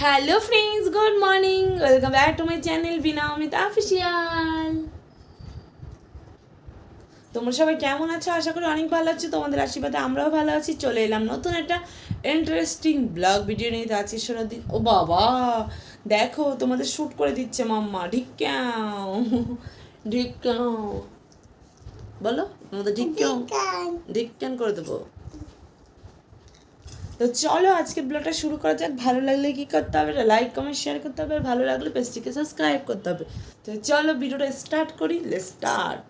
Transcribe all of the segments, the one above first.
Hello friends, good morning. Welcome back to my channel Veena Amit official. তোমরা সবাই কেমন আছো? আশা করি অনেক ভালো আছো। তোমাদের আশীর্বাদে আমরাও ভালো আছি। চলে এলাম নতুন একটা ইন্টারেস্টিং ব্লগ ভিডিও নিয়ে। আছি সারাদিন। ও বাবা, দেখো তোমাদের শ্যুট করে দিচ্ছে মাম্মা। ঢিক্যাও ঢিক্যাও বলো, আমাদের ঢিক্যাও ঢিক্যান করে দেবো। তো চলো আজকে ব্লগটা শুরু করা যাক। ভালো লাগলে কি করতে হবে? লাইক কমেন্ট শেয়ার করতে হবে। আর ভালো লাগলে পেজটিকে সাবস্ক্রাইব করতে হবে। তো চলো ভিডিওটা স্টার্ট করি। Let's start.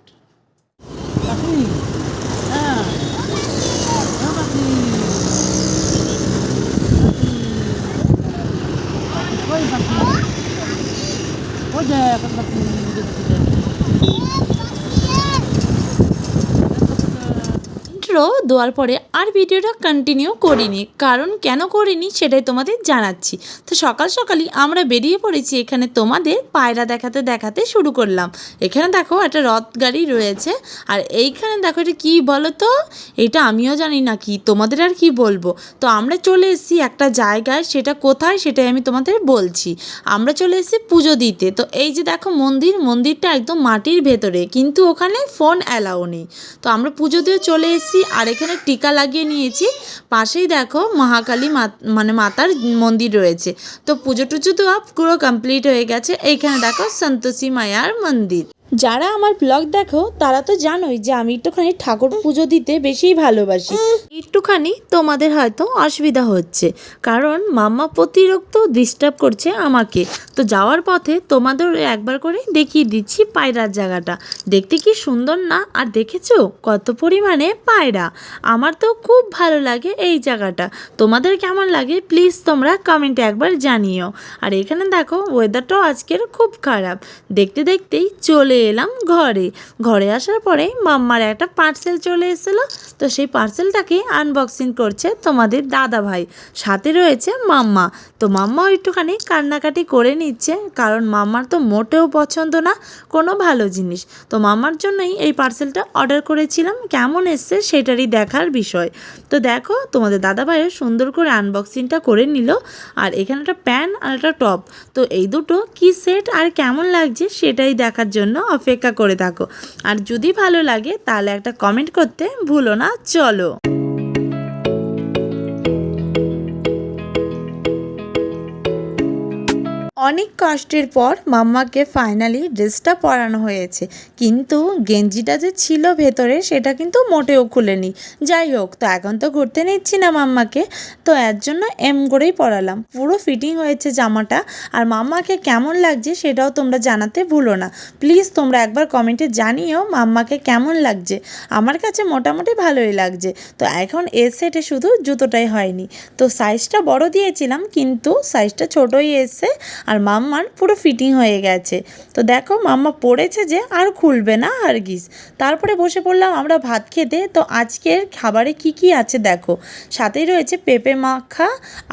ইন্ট্রো দেওয়ার পরে আর ভিডিওটা কন্টিনিউ করিনি, কারণ কেন করিনি সেটাই তোমাদের জানাচ্ছি। তো সকাল সকালই আমরা বেরিয়ে পড়েছি। এখানে তোমাদের পায়রা দেখাতে দেখাতে শুরু করলাম। এখানে দেখো একটা রথ গাড়ি রয়েছে, আর এইখানে দেখো এটা কী বলো তো, এটা আমিও জানি না কি, তোমাদের আর কি বলবো। তো আমরা চলে এসেছি একটা জায়গায়, সেটা কোথায় সেটাই আমি তোমাদের বলছি। আমরা চলে এসেছি পুজো দিতে। তো এই যে দেখো মন্দিরটা একদম মাটির ভেতরে, কিন্তু ওখানে ফোন অ্যালাউ নেই। তো আমরা পুজো দিয়ে চলে এসেছি, আর এখানে টিকা লাগিয়ে নিয়েছি। পাশেই দেখো মহাকালী মাতার মন্দির রয়েছে। তো পুজো টুজো তো পুরো কমপ্লিট হয়ে গেছে। এইখানে দেখো সন্তোষী মায়ার মন্দির। যারা আমার ব্লগ দেখো তারা তো জানোই যে আমি একটুখানি ঠাকুর পুজো দিতে বেশিই ভালোবাসি। একটুখানি তোমাদের হয়তো অসুবিধা হচ্ছে, কারণ মাম্মা প্রতিরক্ত ডিস্টার্ব করছে আমাকে। তো যাওয়ার পথে তোমাদের একবার করে দেখিয়ে দিচ্ছি পায়রার জায়গাটা। দেখতে কি সুন্দর না? আর দেখেছো কত পরিমাণে পায়রা। আমার তো খুব ভালো লাগে এই জায়গাটা। তোমাদের কেমন লাগে প্লিজ তোমরা কমেন্টে একবার জানিও। আর এখানে দেখো ওয়েদারটাও আজকের খুব খারাপ। দেখতে দেখতেই চলে এলাম ঘরে আসার পরে মাম্মার একটা পার্সেল চলে এসেছিলো। তো সেই পার্সেলটাকে আনবক্সিং করছে তোমাদের দাদা ভাই, সাথে রয়েছে মাম্মা। তো মাম্মাও একটুখানি কান্নাকাটি করে নিচ্ছে, কারণ মাম্মার তো মোটেও পছন্দ না কোনো ভালো জিনিস। তো মাম্মার জন্যই এই পার্সেলটা অর্ডার করেছিলাম। কেমন এসছে সেটারই দেখার বিষয়। তো দেখো তোমাদের দাদা ভাইয়ের সুন্দর করে আনবক্সিংটা করে নিল। আর এখানে একটা প্যান্ট আর একটা টপ। তো এই দুটো কি সেট আর কেমন লাগছে সেটাই দেখার জন্য অপেক্ষা করে থাকো। আর যদি ভালো লাগে তাহলে একটা কমেন্ট করতে ভুলো না। চলো। অনেক কষ্টের পর মাম্মাকে ফাইনালি ড্রেসটা পরানো হয়েছে, কিন্তু গেঞ্জিটা যে ছিল ভেতরে সেটা কিন্তু মোটেও খুলেনি। যাই হোক, তো এখন তো ঘুরতে নিচ্ছি না মাম্মাকে, তো এর জন্য করেই পরালাম। পুরো ফিটিং হয়েছে জামাটা। আর মাম্মাকে কেমন লাগছে সেটাও তোমরা জানাতে ভুলো না। প্লিজ তোমরা একবার কমেন্টে জানিও মাম্মাকে কেমন লাগছে। আমার কাছে মোটামুটি ভালোই লাগছে। তো এখন এর সেটে শুধু জুতোটাই হয়নি। তো সাইজটা বড় দিয়েছিলাম, কিন্তু সাইজটা ছোটোই এসছে। আর মাম্মার পুরো ফিটিং হয়ে গেছে। তো দেখো মাম্মা পড়েছে যে আর খুলবে না হারগিস। তারপরে বসে পড়লাম আমরা ভাত খেতে। তো আজকের খাবারে কি কি আছে দেখো। সাথেই রয়েছে পেঁপে মাখা,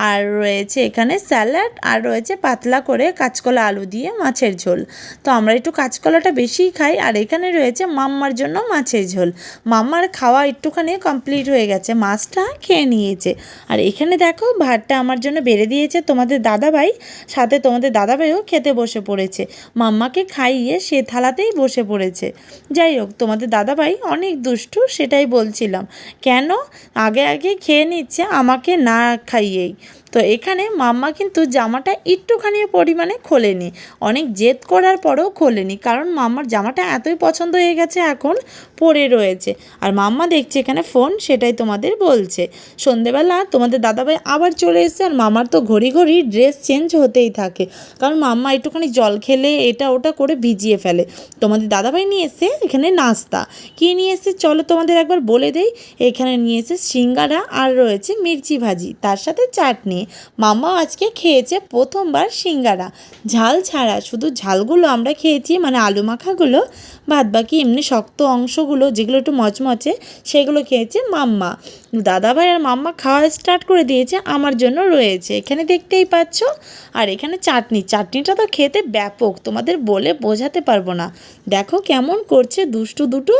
আর রয়েছে এখানে স্যালাড, আর রয়েছে পাতলা করে কাঁচকলা আলু দিয়ে মাছের ঝোল। তো আমরা একটু কাঁচকলাটা বেশিই খাই। আর এখানে রয়েছে মাম্মার জন্য মাছের ঝোল। মাম্মার খাওয়া একটুখানি কমপ্লিট হয়ে গেছে, মাছটা খেয়ে নিয়েছে। আর এখানে দেখো ভাতটা আমার জন্য বেড়ে দিয়েছে তোমাদের দাদাভাই, সাথে তোমাদের দাদাভাইও খেতে বসে পড়েছে। মাম্মাকে খাইয়ে সে থালাতেই বসে পড়েছে। যাই হোক, তোমাদের দাদাভাই অনেক দুষ্টু, সেটাই বলছিলাম। কেন আগে আগে খেয়ে নিচ্ছে আমাকে না খাইয়েই। তো এখানে মাম্মা কিন্তু জামাটা একটুখানি পরিমাণে খোলেনি, অনেক জেদ করার পরেও খোলেনি, কারণ মাম্মার জামাটা এতই পছন্দ হয়ে গেছে এখন পরে রয়েছে। আর মাম্মা দেখছে এখানে ফোন, সেটাই তোমাদের বলছে। সন্ধেবেলা তোমাদের দাদাভাই আবার চলে এসেছে, আর মামার তো ঘড়ি ঘড়ি ড্রেস চেঞ্জ হতেই থাকে, কারণ মাম্মা একটুখানি জল খেলে এটা ওটা করে ভিজিয়ে ফেলে। তোমাদের দাদাভাই নিয়ে এসে এখানে নাস্তা কী নিয়ে এসে চলো তোমাদের একবার বলে দেই। এখানে নিয়ে এসে সিঙ্গারা, আর রয়েছে মির্চি ভাজি, তার সাথে চাটনি। মাম্মাও আজকে খেয়েছে প্রথমবার সিঙ্গারা, ঝাল ছাড়া। শুধু ঝালগুলো আমরা খেয়েছি, মানে আলু মাখাগুলো, বাদ বাকি এমনি শক্ত অংশগুলো যেগুলো একটু মচমচে সেগুলো খেয়েছে মাম্মা। দাদাভাই আর মাম্মা খাওয়া স্টার্ট করে দিয়েছে, আমার জন্য রয়েছে এখানে দেখতেই পাচ্ছ। আর এখানে চাটনিটা তো খেতে ব্যাপক, তোমাদের বলে বোঝাতে পারবো না। দেখো কেমন করছে দুষ্টু দুটো।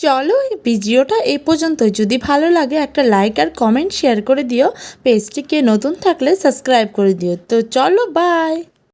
চলো এই ভিডিওটা এই পর্যন্তই। যদি ভালো লাগে একটা লাইক আর কমেন্ট শেয়ার করে দিও। পেজটিকে নতুন থাকলে সাবস্ক্রাইব করে দিও। তো চলো, বাই।